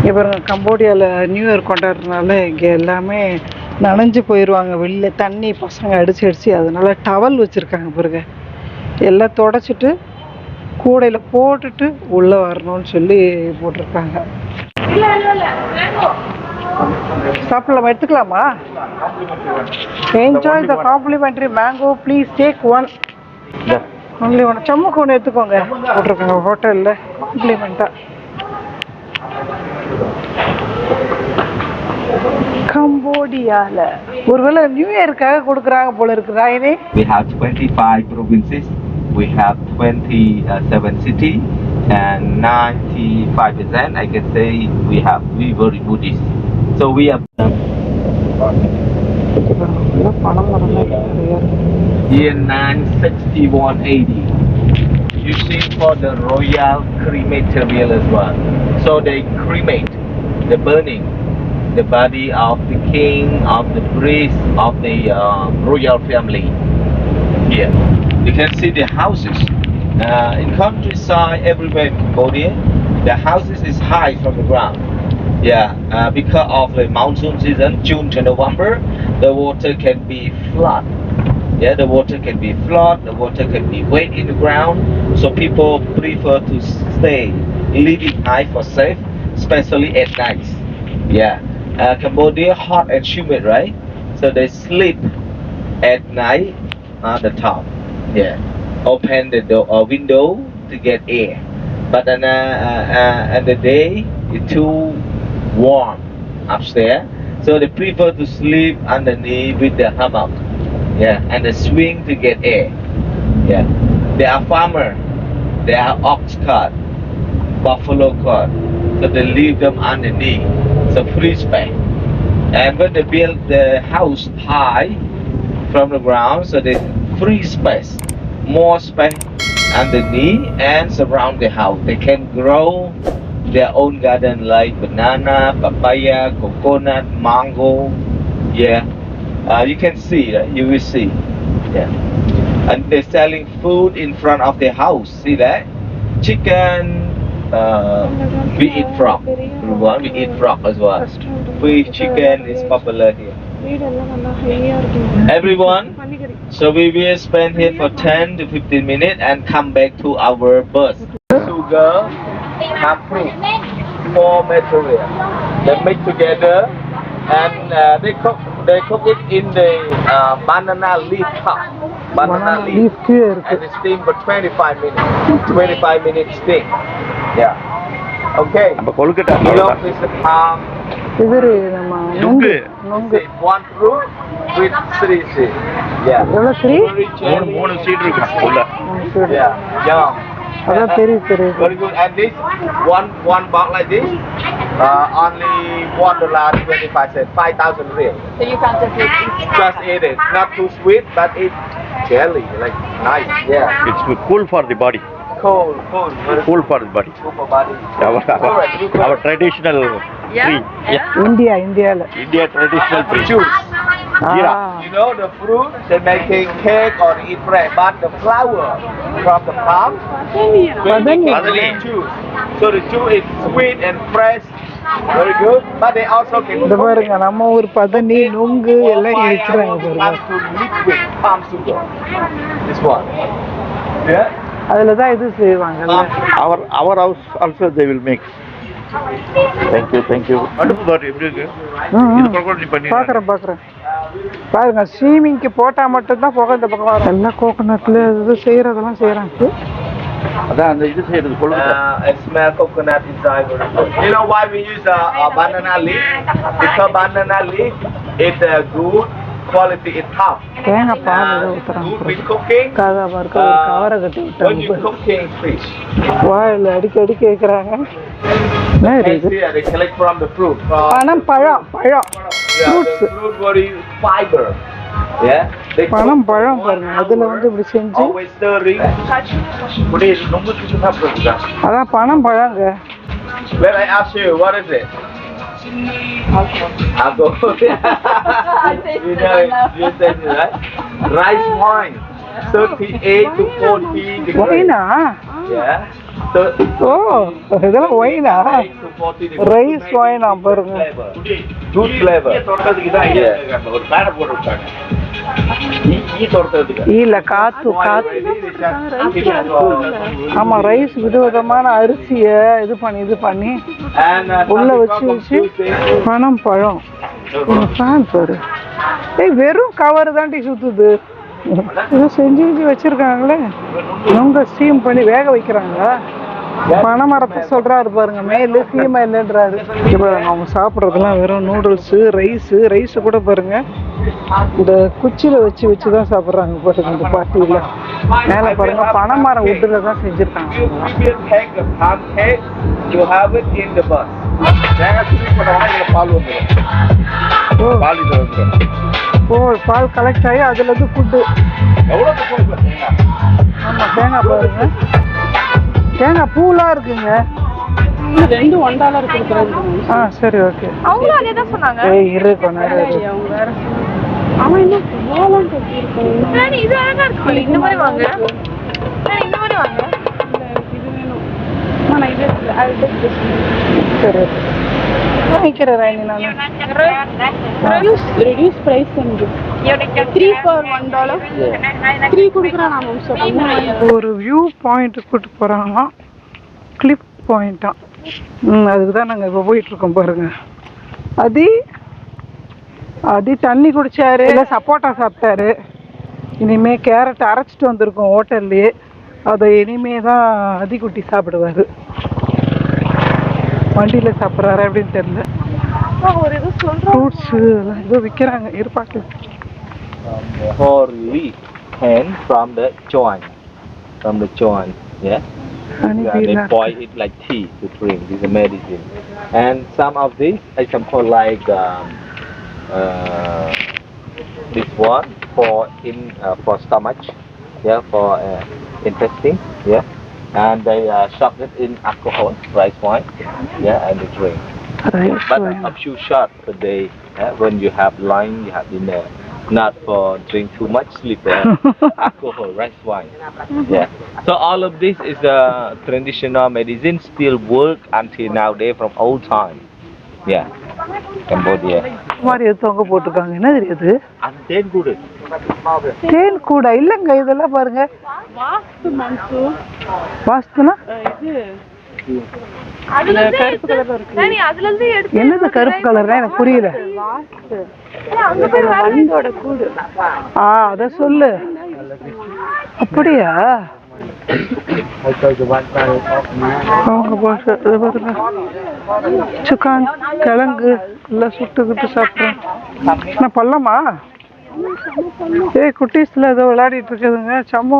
இப்போ கம்போடியாவில் new year கொண்டாடுறதுனால இங்கே எல்லாமே நனைஞ்சு போயிடுவாங்க. வெளில தண்ணி பசங்க அடித்து அதனால டவல் வச்சுருக்காங்க பாருங்க. எல்லாம் தொடச்சிட்டு கூடையில் போட்டுட்டு உள்ளே வரணும்னு சொல்லி போட்டிருக்காங்க. சாப்பிடலாமா, எடுத்துக்கலாமா? Enjoy the complimentary mango, please take one. Only one. சம்முக்கு ஒன்று எடுத்துக்கோங்க போட்டிருக்காங்க ஹோட்டலில் காம்ப்ளிமெண்ட்டாக. கம்போடியால ஒருவேளை நியூ இயருக்காக கொடுக்குறாங்க போல இருக்குதா இது? We have 25 provinces. We have 27 cities and 95% I can say we very Buddhist. So we have பணம் year 961 AD. You see for the royal crematorial as well. So they cremate, the burning the body of the king, of the priest, of the royal family. Here, you can see the houses. In countryside, everywhere in Cambodia, the houses is high from the ground. Yeah, because of the monsoon season, June to November, the water can be flood. Yeah, the water can be flood, the water can be wet in the ground. So people prefer to stay living high for safe, especially at night. Yeah. Cambodia hot and humid, right? So they sleep at night on the top. Yeah, open the door or window to get air. But in the day it's too warm upstairs, so they prefer to sleep underneath with the hammock. Yeah, and they swing to get air. Yeah, they are farmer. They are ox cart, buffalo cart. So they leave them underneath. So free space. And when they build the house high from the ground, so they free space, more space underneath and surround the house. They can grow their own garden like banana, papaya, coconut, mango. Yeah, you can see, right? You will see. Yeah, and they're selling food in front of their house. See that? Chicken. We eat frog. We eat frog as well. Fish, chicken is popular here. Everyone, so we will spend here for 10 to 15 minutes and come back to our bus. Sugar, half fruit, 4 material. They mix together and they cook it in the banana leaf cup. Banana leaf and they steam for 25 minutes. 25 minutes steam. Yeah. Okay. Milk is the palm. இது நம்ம நுங்கு நுங்கு One fruit with 3 seeds. Yeah. எவ்வளோ 3? 3 seat இருக்கு உள்ள. Yeah. Yum. அதான் தெரியுது. Very good. And this one box like this, only $1.25, 5,000 real. So you can Just eat it. Not too sweet, but it's jelly, like nice. Yeah. It's cool for the body. Cool. Cool for the body. Cool for body. Our traditional tree. Yeah. இந்தியாவில் India traditional tree. Juice. Jeera. You know the fruit, they making cake or eat bread, but the flower from the palm, Badani. juice. So the juice is sweet and fresh, very good. But they also can இந்த பாருங்க நம்ம ஊர் பதனி நுங்கு எல்லாம் இருக்கிறாங்க பாருங்க. to liquid palm sugar. This one. Yeah. அதில் தான் இது செய்வாங்கல்ல. Our house also they will make. Thank you. அடுப்பு பாரு எப்படி இருக்கு? இது கோகோனட் பண்ணி. பார்க்குறேன் பாருங்க. ஸ்ட்ரீமிங்க்கு போட்டால் மட்டும்தான் புகை இந்த பக்கம் வரும். எல்லாம் கோகோனட்டில் இது செய்கிறதெல்லாம் செய்கிறாங்க. அதான் அந்த இது செய்யறது கொள்ளுங்க. It smell coconut inside very good. You know why we use a banana leaf? Because banana leaf is good quality, it's tough. தேங்காய் பால் Good ஊற்றுறாங்க. with cooking. காதாம இருக்க ஒரு கவரை கட்டி When you விட்டாங்க. cooking fish. வாயில் அடிக்க வைக்கிறாங்க. என்ன And இது? here they collect from the fruit. பழம். Yeah, Fruits. the fruit very fiber. Yeah. They பழம் பாருங்க. அதில் வந்து இப்படி செஞ்சு always stirring. இப்படி ரொம்ப சுத்தி சாப்பிடுறீங்க. அதான் பழங்க. When I ask you, what is it? Ago. You know, you said it, right? Rice wine. 38 to 40 degrees. ஒயினா? Yeah. ஓ இதெல்லாம் ஒயினா ரைஸ் ஒயினா பாருங்க Good flavor. இல்ல காத்து ஆமா ரைஸ் விதவிதமான அரிசிய இது பண்ணி உள்ள வச்சு பனம் பழம் ஃபேன் பாரு. வெறும் கவர் தாண்டி சுத்துது. ஏதோ செஞ்சு வச்சிருக்காங்களே. இவங்க ஸ்டீம் பண்ணி வேக வைக்கிறாங்களா? பனைமரத்தை சொல்றாரு பாருங்க, மேலு ஃபீமேல்ன்றாரு. அவங்க சாப்பிட்றதுலாம் வெறும் நூடுல்ஸு ரைஸு கூட பாருங்க இந்த குச்சியில வச்சு தான் சாப்பிட்றாங்க பாருங்க. இந்த பாட்டியில மேலே பாருங்க பனைமரம் உட்டுல தான் செஞ்சிருக்காங்க. பால் கலெக்ட் ஆகி அதுல இருந்து ஃபுட்டு. ஆமா தேங்காய் பாருங்க, தேங்காய் பூலாம் இருக்குங்க. $2 $1 கொடுக்குறாங்க. சரி ஓகே. அவங்களும் அதே தான் சொன்னாங்க. இரு கொண்டாரு அவங்க வேற அவன் இன்னும் போலாம் கட்டியிருக்கான். இது அழகா இருக்கு. இந்த மாதிரி வாங்க, இந்த மாதிரி வாங்க. இது வேணும். நான் இது சரி வாங்கிக்கிறேன் ராணி. நான் ரெடியூஸ் பிரைஸ் வந்து 3 for $1. 3 கொடுக்குறான். நாம சொல்றோம். ஒரு வியூ பாயிண்ட் கூட்டு போறாங்களாம், கிளிப் பாயிண்டா. அதுக்கு தான் நாங்கள் இப்போ போயிட்டுருக்கோம் பாருங்க. அதி தண்ணி குடிச்சாரு, இல்லை சப்போட்டா சாப்பிட்டாரு. இனிமே கேரட் அரைச்சிட்டு வந்திருக்கோம் ஹோட்டல்லையே, அதை இனிமே தான் அதிகுட்டி சாப்பிடுவார். வண்டியில் சாப்பிட்றாரு அப்படின்னு தெரியல. ஒரு இது சொல்றோம், ஃப்ரூட்ஸு ஏதோ விற்கிறாங்க. இருப்பாக்கு Holy hand from the joint, yeah. They boil it like tea to drink. This is a medicine. And some of these I some called like this one for stomach, yeah, for intestine, yeah. And they shop it in alcohol, rice wine, yeah, and they drink. But a few shots per day. When you have lunch, you have dinner. Not for drink too much, sleep, alcohol, rice wine. Yeah. So all of this is traditional medicine, still work until nowadays from old time. Yeah. Cambodia. மாதிரி தொங்க போட்டுருக்காங்க. என்ன தெரியுது? அது தேன் கூடு. தேன் கூடா? இல்லைங்க, இதெல்லாம் பாருங்க. வாஸ்து மன்சு. வாஸ்துனா? இது அதுல கருப்பு கலர்ல இருக்கு. நானே அதுல இருந்து எடுத்து. என்னது கருப்பு கலர்னா எனக்கு புரியல. வாஸ்து. அங்க பாரு வண்டோட கூடு. அத சொல்லு. அப்படியா? அவங்க பாஷை பாருங்க. சிக்கன் கிழங்கு எல்லாம் சுட்டுக்கிட்டு சாப்பிட்றேன். நான் பள்ளமா? குட்டீஸ்ல ஏதோ விளையாடிட்டு இருக்குதுங்க. சம்மு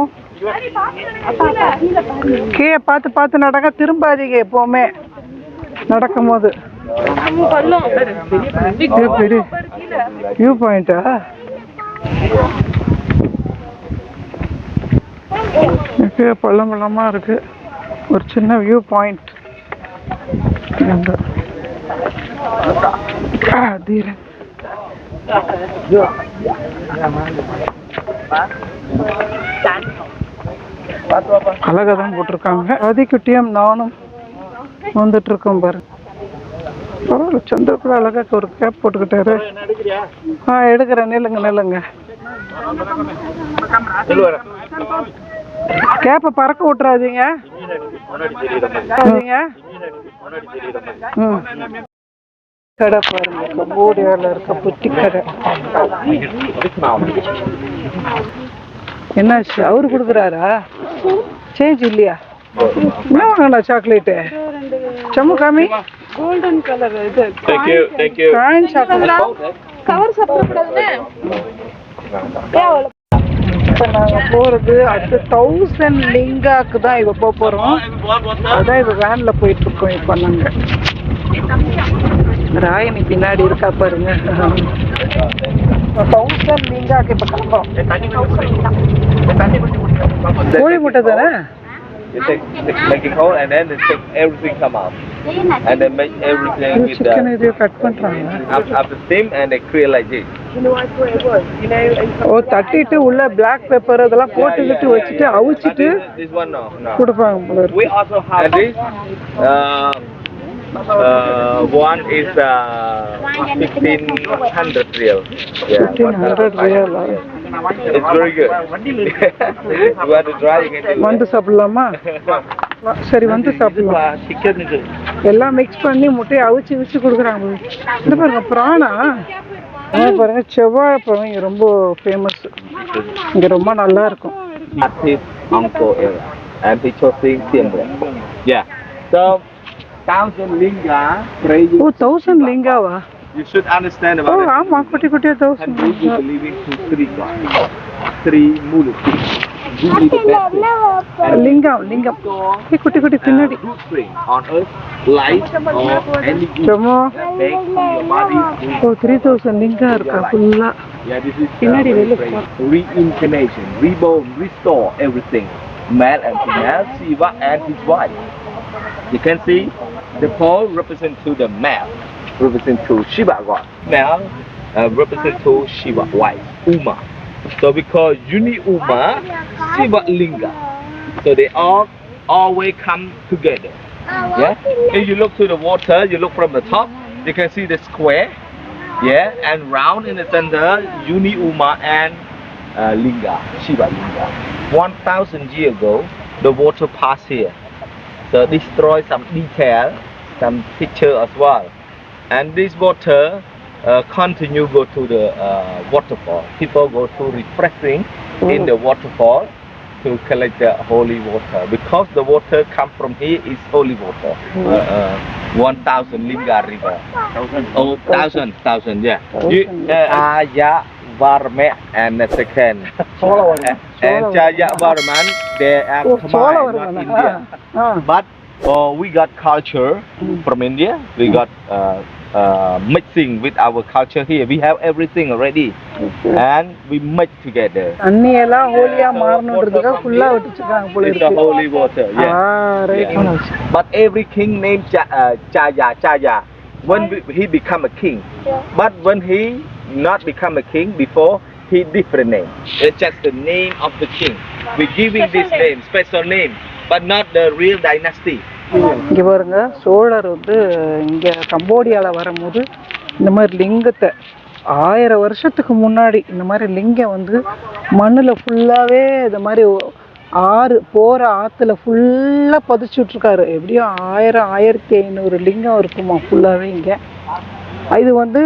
கீழே பார்த்து நடக்க, திரும்பாதீங்க எப்பவுமே நடக்கும் போது. வியூ பாயிண்டா? பள்ளமா இருக்கு. ஒரு சின்ன வியூ பாயிண்ட். தீரன் அழகா தான் போட்டிருக்காங்க. அதிகுட்டியும் நானும் வந்துட்டு இருக்கோம் பாருங்க. பரவாயில்ல, சந்திர கூட அழகா ஒரு கேப் போட்டுக்கிட்டாரு. எடுக்கிறேன். நில்லுங்க. கேப்பை பறக்க விட்டுறாதீங்க. கடை பாருங்க, கம்போடியாவில் இருக்க புத்தி கடை. என்னாச்சு, அவரு கொடுக்குறாரா? சேஞ்ச் இல்லையா? என்ன வாங்கண்ணா சாக்லேட்டு? சம்மு காமி. கோல்டன் கலர் இது. Thank you. Coin chocolate. Cover சாப்பிடக்கூடாதுன்னு. இப்போ நாங்கள் போகிறது அடுத்து 1000 லிங்காக்கு தான் இப்போ போகிறோம். அதான் இப்போ வேனில் போயிட்டுருக்கோம். இப்போ நாங்கள் ராயணி பின்னாடி இருக்கா பாருங்க. 1000 லிங்காக்கு இப்போ கிளம்புறோம். கோழி முட்டை தானே? You making hole and then everything come out. And then make everything with chicken the இதையும் கட் பண்ணுறாங்க. after steam and they create like this. ஓ தட்டிட்டு உள்ள பிளாக் பெப்பர் அதெல்லாம் போட்டுக்கிட்டு வச்சுட்டு அவிச்சிட்டு This one no. கொடுப்பாங்க போல இருக்கு. We also have this. One is 1,500 real. Yeah, 1,500 real. It's very good. You want to try? You can do. வந்து சாப்பிடலாமா? சரி வந்து சாப்பிடலாம். சிக்கன் இது எல்லாம் மிக்ஸ் பண்ணி முட்டையை அவிச்சு விச்சு கொடுக்குறாங்க. இது பாருங்க பிராணா. பாருங்க செவ்வாழை பழம் இங்கே ரொம்ப ஃபேமஸ். இங்கே ரொம்ப நல்லா இருக்கும். Active Uncle era. And Pichoting Siempre. Yeah. So, 1,000 linga. O 1000 லிங்காவா? You should understand O about it. ஆமா குட்டி குட்டியா 1000 And we be believing to 3 gods. 3 mulut. We be the best thing. And லிங்கம் லிங்கம் குட்டி குட்டி பின்னாடி good thing on earth, life or any good சும்மா that makes your body. ஓ 3000 லிங்கா இருக்கா ஃபுல்லா. Yeah, this is reincarnation, reborn, restore everything. Male and female, Shiva and his wife. You can see the pole represent to the male, represent to Shiva God. Male represent to Shiva wife, Uma. So because Uni Uma, Shiva Linga. So they all always come together. Yeah. If you look to the water, you look from the top, you can see the square. Yeah, and round in the center, Uni Uma and Linga, Shiva Linga. 1,000 years ago, the water passed here. So destroy some detail, some picture as well. And this water continue go to the waterfall. People go to refreshing in the waterfall to collect the holy water. Because the water come from here is holy water. 1,000 Linga River. 1,000, yeah. Aya Varme and the second. And Jaya Varman, they are Khmer, not India. But we got culture from India. We got mixing with our culture here. We have everything already. And we mix together. அண்ணி எல்லாம் ஹோலியா மாறணும்ன்றதுக்காக ஃபுல்லா விட்டுச்சுக்காங்க போல It's the இருக்கு. holy water. Yeah. Right. But every king named Jaya. When he become a king. But when he not become a king, before he different name. It's just the name of the king. We giving this name, special name, but not the real dynasty. இங்க பாருங்க சோழர் வந்து இங்க கம்போடியால வரும்போது இந்த மாதிரி லிங்கத்தை 1000 வருஷத்துக்கு முன்னாடி இந்த மாதிரி லிங்கம் வந்து மண்ணுல ஃபுல்லாவே இந்த மாதிரி ஆறு போற ஆத்துல ஃபுல்லா பதிச்சு விட்டுருக்காரு. எப்படியும் 1000-1500 லிங்கம் இருக்குமா ஃபுல்லாவே இங்க. இது வந்து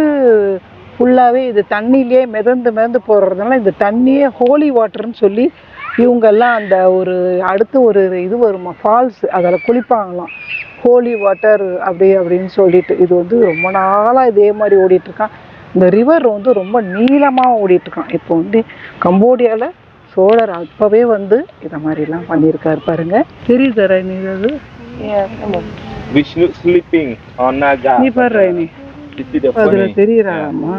ஃபுல்லாவே இது தண்ணியிலே மிதந்து போறதுனால இந்த தண்ணியே ஹோலி வாட்டர்னு சொல்லி இவங்கெல்லாம் அந்த ஒரு அடுத்து ஒரு இது வருமா ஃபால்ஸ் அதில் குளிப்பாங்களாம். ஹோலி வாட்டர் அப்படின்னு சொல்லிட்டு இது வந்து ரொம்ப நாளாக இதே மாதிரி ஓடிட்டுருக்கான். இந்த ரிவர் வந்து ரொம்ப நீளமாக ஓடிட்டுருக்கான். இப்போ வந்து கம்போடியாவில் சோழர் அப்போவே வந்து இதை மாதிரிலாம் பண்ணியிருக்காரு பாருங்க. தெரியுது ரைனி இது Vishnu sleeping on Naga. நீ பாரு ரைனி அதுல தெரியுறாமா?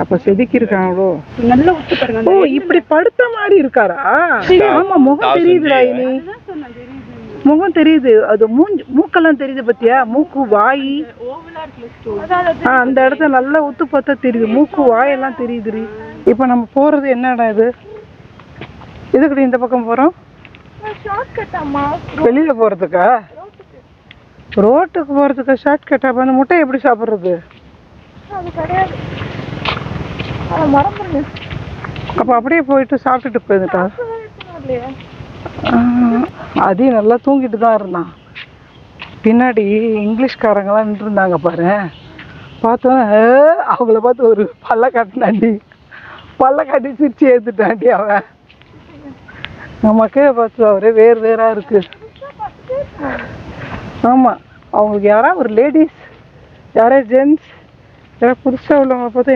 அப்ப செதுக்கி இருக்காங்களோ? நல்ல உத்து பாருங்க. ஓ இப்படி படுத்த மாதிரி இருக்காரா? ஆமா முகம் தெரியுது ரைனி. முகம் தெரியுது. அது மூக்கெல்லாம் தெரியுது பத்தியா? மூக்கு வாய் அந்த இடத்த நல்லா உத்து பார்த்தா தெரியுது. மூக்கு வாயெல்லாம் தெரியுது. இப்ப நம்ம போறது என்ன இடம் இது? இதுக்கு இந்த பக்கம் போறோம். வெளியில போறதுக்கா? ரோட்டுக்கு போறதுக்கு ஷார்ட் கட். அப்ப அந்த முட்டை எப்படி சாப்பிடுறது? அப்ப அப்படியே போயிட்டு சாப்பிட்டுட்டு போயிருந்தா அதையும் நல்லா தூங்கிட்டு தான் இருந்தான். பின்னாடி இங்கிலீஷ்காரங்களாம் நின்று இருந்தாங்க பாரு. பார்த்தோன்னா அவங்கள பார்த்து ஒரு பல்ல காட்டினாண்டி. பல்ல காட்டி சிரிச்சு ஏத்துட்டாண்டி அவன். நமக்கே பார்த்து அவரே வேறா இருக்கு. ஆமா அவங்களுக்கு யாராவது ஒரு லேடிஸ் யாராவது ஜென்ட்ஸ் யாராவது புதுசாக உள்ளவங்க பார்த்தா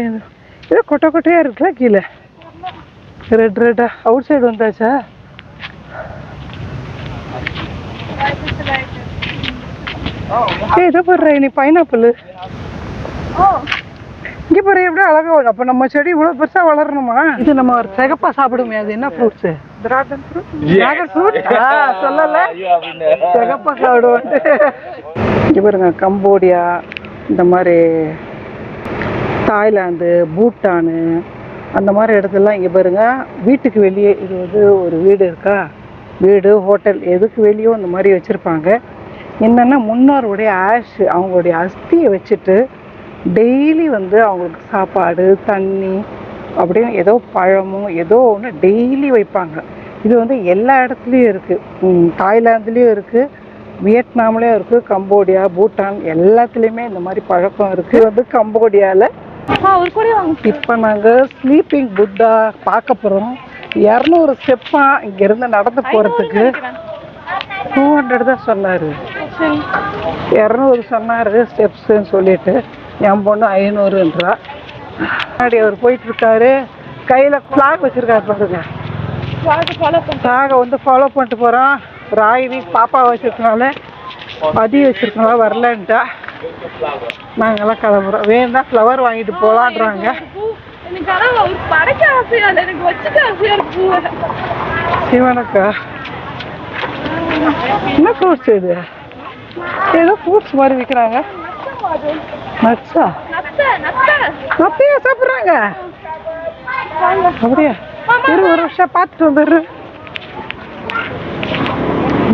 ஏதோ கொட்டையா இருக்குல்ல கீழே ரெட்டா அவுட் சைடு வந்தாச்சா? ஏதோ போடுற நீ பைனாப்பிள் இங்கே பாரு எப்படி அழகா வரும். அப்போ நம்ம செடி இவ்வளோ பெருசாக வளரணுமா? இது நம்ம ஒரு சிகப்பா சாப்பிடுமே, அது என்ன fruits? Dragon fruit. Dragon fruit சொல்லலை, சிகப்பா சாப்பிடுவோன்ட்டு. இங்கே பாருங்க, கம்போடியா, இந்த மாதிரி தாய்லாந்து, பூட்டானு, அந்த மாதிரி இடத்துலலாம் இங்கே பாருங்க, வீட்டுக்கு வெளியே இது வந்து ஒரு வீடு இருக்கா, வீடு ஹோட்டல் எதுக்கு வெளியோ இந்த மாதிரி வச்சுருப்பாங்க. என்னென்னா முன்னோருடைய ஆஷ், அவங்களுடைய அஸ்தியை வச்சுட்டு டெய்லி வந்து அவங்களுக்கு சாப்பாடு தண்ணி அப்படின்னு ஏதோ பழமும் ஏதோ ஒன்று டெய்லி வைப்பாங்க. இது வந்து எல்லா இடத்துலையும் இருக்குது. தாய்லாந்துலேயும் இருக்குது, வியட்நாம்லேயும் இருக்குது, கம்போடியா, பூட்டான் எல்லாத்துலேயுமே இந்த மாதிரி பழக்கம் இருக்குது. வந்து கம்போடியாவில் இப்போ நாங்கள் ஸ்லீப்பிங் புத்தா பார்க்க போகிறோம். 200 ஸ்டெப்பா இங்கேருந்து நடந்து போகிறதுக்கு. 200 தான் சொன்னார், 200 சொன்னார் ஸ்டெப்ஸுன்னு சொல்லிட்டு. என் பொண்ணு 500ன்றா. முன்னாடி அவர் போயிட்டு இருக்காரு, கையில் ஃப்ளாக் வச்சிருக்காரு பாருங்க. ஃப்ளாகை வந்து ஃபாலோ பண்ணிட்டு போகிறோம். ராயினி பாப்பா வச்சிருக்கனால பதிய வச்சிருக்கனால வரலன்ட்டா. நாங்கெல்லாம் கிளம்புறோம். வேணும்னா ஃப்ளவர் வாங்கிட்டு போகலான்றாங்க. சிவனக்கா என்ன ஃப்ரூட்ஸ் இது? ஏதோ ஃப்ரூட்ஸ் மாதிரி விற்கிறாங்க. நட்ஸா? நத்தையா சாப்பிட்றாங்க? அப்படியா? ஒரு வருஷம் பார்த்துட்டு வந்துடுற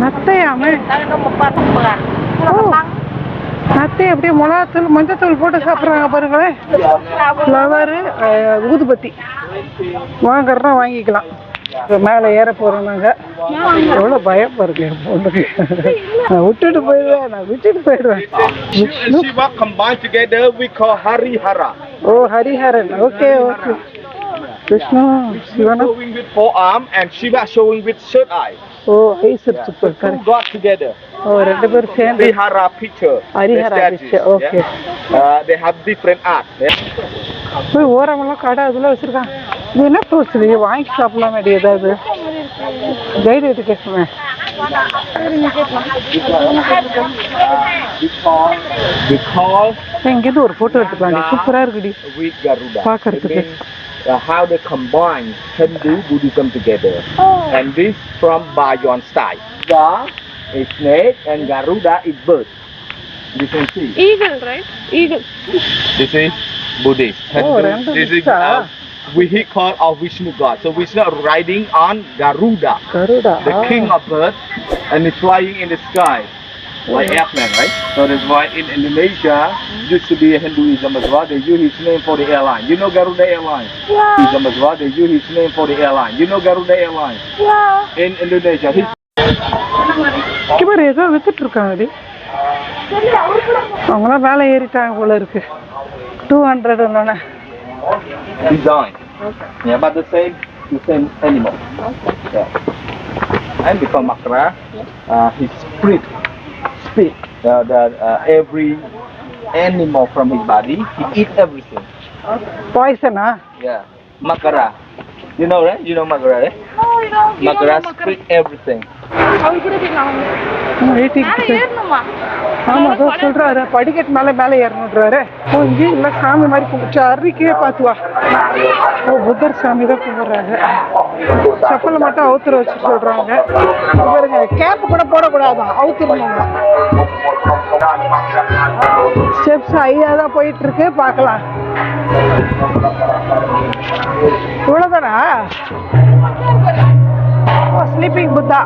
நத்தையாமே. நத்தை அப்படியே மிளகாத்தூள் மஞ்சத்தூள் போட்டு சாப்பிட்றாங்க பாருங்களேன். ஃப்ளவரு, ஊதுபத்தி வாங்குறதா வாங்கிக்கலாம். இப்போ மேலே ஏற போகிறோம் நாங்கள். எவ்வளோ பயம் பாருங்க என் பொண்ணுக்கு. நான் விட்டுட்டு போயிடுவேன். Shiva combined together we call Harihara. ஓ ஹரிஹரன். Okay okay. விஷ்ணு சிவனா Showing with forearm and Shiva showing with third eye. ஓ eyes super. Two God together. ஓ ரெண்டு பேரும் சேர்ந்து Harihara picture. Harihara picture. Okay. They have different art. போய் ஓரமெல்லாம் கடை அதெல்லாம் வச்சுருக்காங்க. இது என்ன ஃப்ரூட்ஸ்? இது வாங்கி சாப்பிடலாம் வேண்டிய ஏதாவது கைடு எடுத்து கேட்குமே. இங்கேருந்து ஒரு ஃபோட்டோ எடுத்துக்கலாம். சூப்பராக இருக்குடி பார்க்கறதுக்கு. How they combine Hindu Buddhism together. And this from Bayon style. Ga is snake and Garuda is bird. You can see. Eagle, right? Eagle. This is Buddhist. Hindu. This is we call our Vishnu God. So Vishnu riding on Garuda, the king of birds, and it's flying in the sky like airplane, right? So that's why in Indonesia used to be a Hinduism as well. They use his name for the airline. You know Garuda Airline? Yeah. Hinduism as well. They use his name for the airline. You know Garuda Airline? Yeah. In Indonesia. இவர் ஏதோ வித்துட்டு இருக்காங்க. அவங்களாம் மேலே ஏறிட்டாங்க போல இருக்கு. 200 design. Yeah, but the same animal. Yeah. And because Makra, his spirit, every animal from his body, he eats everything. பாய்சனா? Yeah, Makara. You know, right? You know Makara, right? No, you know. Makara split everything. ஆமா அதான் சொல்றாரு. படிக்கட்டு மேலே ஏறணுன்றாரு. ஓ இங்கேயும் இல்லை சாமி மாதிரி கும்பிட்டு அருவிக்கே பார்த்துவா. ஓ புத்தர் சாமி தான் கும்பிட்றாங்க. செப்பலை மட்டும் அவுத்துற வச்சு சொல்றாங்க. பாருங்க கேப் கூட போடக்கூடாதான், அவுத்துருவாங்க. ஸ்டெப்ஸ் ஐயா தான் போயிட்டு இருக்கு, பார்க்கலாம். இவ்வளோதானா? ஸ்லீப்பிங் புத்தா.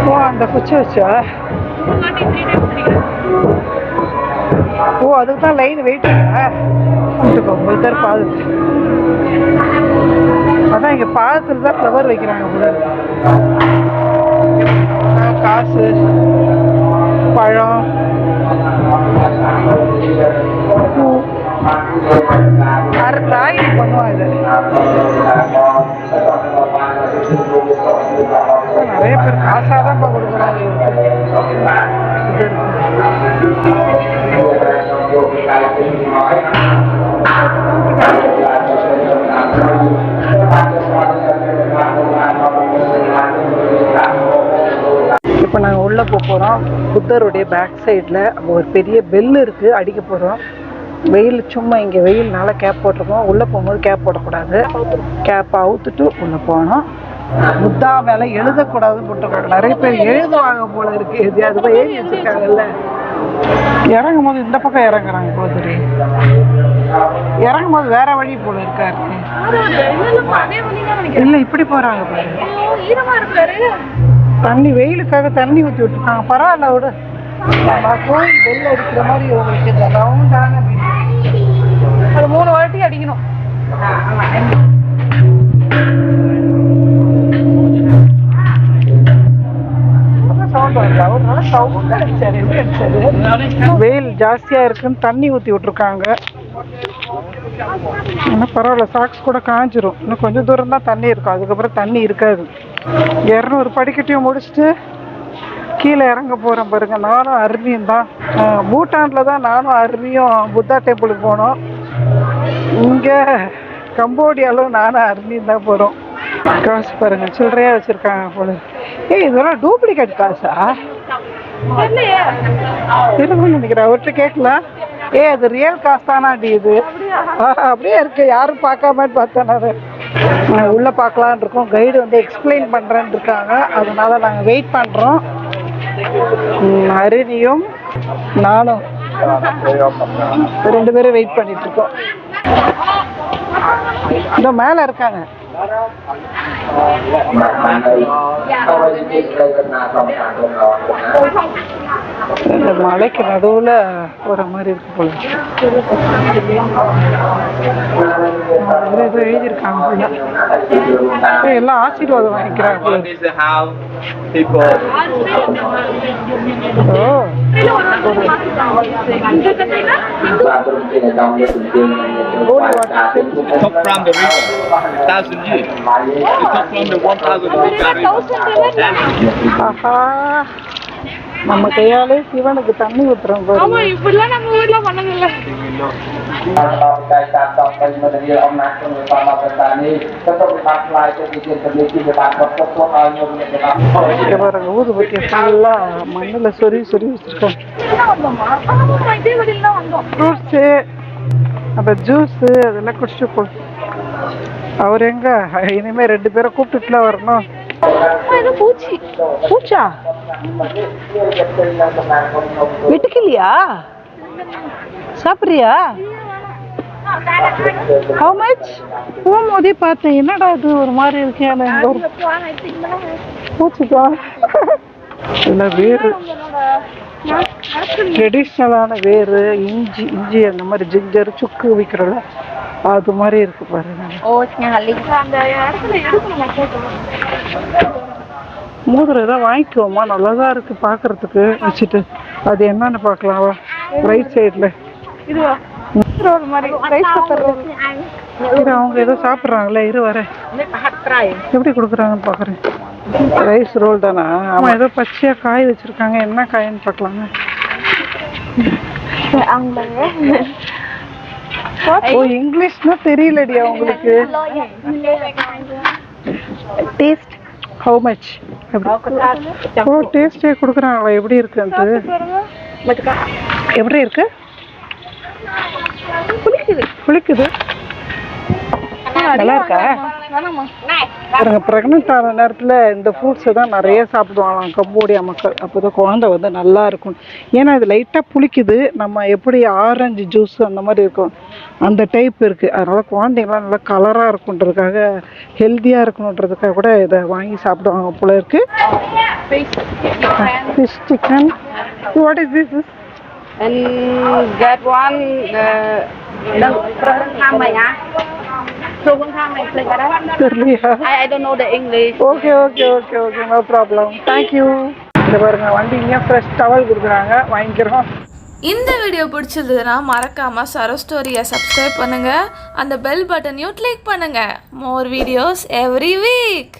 ஓ அந்த குச்சி வச்சா? ஓ அதுக்கு தான் லைன் வெயிட் புத்தர் பாதத்து. அதான் இங்கே பாதத்தில் தான் ஃப்ளவர் வைக்கிறாங்க புத்தர். காசு, பழம், பூ, ராயி பண்ணுவான். இது நிறைய பேர் காசாக தான் கொடுக்குறாங்க. இப்போ நாங்கள் உள்ளே போக போகிறோம். புத்தருடைய பேக் சைடில் ஒரு பெரிய பெல் இருக்குது, அடிக்க போகிறோம். வெயில் சும்மா இங்கே வெயில்னால கேப் போட்டிருக்கோம். உள்ளே போகும்போது கேப் போடக்கூடாது, கேப் அவுத்துட்டு உள்ளே போகணும். புத்தா மேலே எழுதக்கூடாதுன்னு போட்டிருக்காங்க. நிறைய பேர் எழுதுவாங்க போல இருக்கு, இது அது போய் எழுதி வச்சிருக்காங்கல்ல. இறங்கும் போது இந்த பக்கம் இறங்குறாங்க போல தெரியும். இறங்கும் போது வேற வழி போல இருக்காரு. இல்லை இப்படி போகிறாங்க பாரு. தண்ணி வெயிலுக்காக தண்ணி ஊற்றி விட்டுருக்காங்க. பரவாயில்ல விட. கோயில் வெள்ள அடிக்கிற மாதிரி உங்களுக்கு இந்த ரவுண்டான அது 3 வாட்டி அடிக்கணும். வெயில் ஜாஸ்தியா இருக்குன்னு தண்ணி ஊற்றி விட்டுருக்காங்க. ஆனால் பரவாயில்ல, சாக்ஸ் கூட காஞ்சிரும். இன்னும் கொஞ்சம் தூரம் தான் தண்ணி இருக்கும், அதுக்கப்புறம் தண்ணி இருக்காது. 200 படிக்கட்டையும் முடிச்சுட்டு கீழே இறங்க போகிறேன் பாருங்க. நானும் அருமையும் தான். பூட்டானில் தான் நானும் அருமையும் புத்தா டெம்பிளுக்கு போனோம். இங்கே கம்போடியாலும் நானும் அருமையும் தான் போகிறோம். காசு பாருங்க, சில்லறையாக வச்சுருக்காங்க போல. இதெல்லாம் டூப்ளிகேட் காசா இருக்குன்னு நினைக்கிறேன். அவர்கிட்ட கேட்கலாம். அது ரியல் காசு தானாடி இது? அப்படியே இருக்கு, யாரும் பார்க்காமன்னு பார்த்தேன். நான் உள்ளே பார்க்கலான் இருக்கோம். கைடு வந்து எக்ஸ்பிளைன் பண்ணுறேன்னு இருக்காங்க, அதனால நாங்கள் வெயிட் பண்ணுறோம். அருணியும் நானும் 2 பேரும் வெயிட் பண்ணிட்டு இருக்கோம். இந்த மேலே இருக்காங்க. இந்த மலைக்கு நடுவில் போகிற மாதிரி இருக்கு போல. ஏதோ எழுதியிருக்காங்க போல. எல்லாம் ஆசீர்வாதம் வாங்கிக்கிறாங்க போல. Took from the river 1,000 years. It took from the 1,000 river. ஆஹா, நம்ம கையாலே சிவனுக்கு தண்ணி ஊத்துறோம் பாரு. ஆமா, இப்படிலாம் நம்ம ஊர்ல பண்ணதில்லை. பாருங்க, ஊதுபத்தி ஃபுல்லா மண்ணில் சொருவி வச்சிருக்கோம். ஃப்ரூட்ஸு, அந்த ஜூஸு அதெல்லாம் குடிச்சிட்டு போ. அவர் எங்க இனிமே 2 பேரை கூப்பிட்டுட்டுலாம் வரணும். பூச்சா வெட்டுக்கலையா? சாப்பிட்றியா? How much? போகும்போதே பார்த்தேன், என்னடா இது ஒரு மாதிரி இருக்கேன். பூச்சிக்கா இல்லை, வேறு ட்ரெடிஷ்னலான வேறு இஞ்சி அந்த மாதிரி ஜிஞ்சர் சுக்கு விற்கிறோம்ல, அது மாதிரி இருக்கு பாருங்க. மோதிரம் ஏதாவது வாங்கிக்குவோமா? நல்லா தான் இருக்கு பார்க்கறதுக்கு. வச்சுட்டு அது என்னன்னு பார்க்கலாம். ரைட் சைடில் இதுவா ஒரு மாதிரி ரைஸ் சாப்பிட்றது. அவங்க ஏதோ சாப்பிட்றாங்களே, இரு வரேன். எப்படி கொடுக்குறாங்கன்னு பார்க்குறேன். ரைஸ் ரோல் தானா? ஆமாம், ஏதோ பச்சையாக காய் வச்சுருக்காங்க. என்ன காயின்னு பார்க்கலாங்க. ஓ, இங்கிலீஷ்னா தெரியலடி அவங்களுக்கு. Taste how much? ஓ, டேஸ்டே கொடுக்குறாங்களா? எப்படி இருக்குன்ட்டு. எப்படி இருக்கு? புளிக்குது. நல்லா இருக்கா? பாருங்க, ப்ரெக்னென்ட் ஆன நேரத்தில் இந்த ஃப்ரூட்ஸை தான் நிறைய சாப்பிடுவாங்களாம் கம்போடியா மக்கள். அப்போ தான் குழந்தை வந்து நல்லா இருக்கும். ஏன்னா இது லைட்டாக புளிக்குது. நம்ம எப்படி ஆரஞ்சு ஜூஸ் அந்த மாதிரி இருக்கும், அந்த டைப் இருக்குது. அதனால் குழந்தைங்களாம் நல்லா கலராக இருக்குன்றதுக்காக, ஹெல்த்தியாக இருக்கணுன்றதுக்காக கூட இதை வாங்கி சாப்பிடுவாங்க போல இருக்குது. Fish chicken. What is this? And that one, I don't know the English. Okay, no problem. Thank you. இந்த பாருங்க, வண்டி இங்கே ஃப்ரெஷ் டவல் கொடுக்குறாங்க, வாங்கிக்கிறோம். இந்த வீடியோ பிடிச்சிருந்ததுன்னா மறக்காம சரோ ஸ்டோரியை சப்ஸ்கிரைப் பண்ணுங்க, அந்த பெல் பட்டனையும் கிளிக் பண்ணுங்க. More videos every week.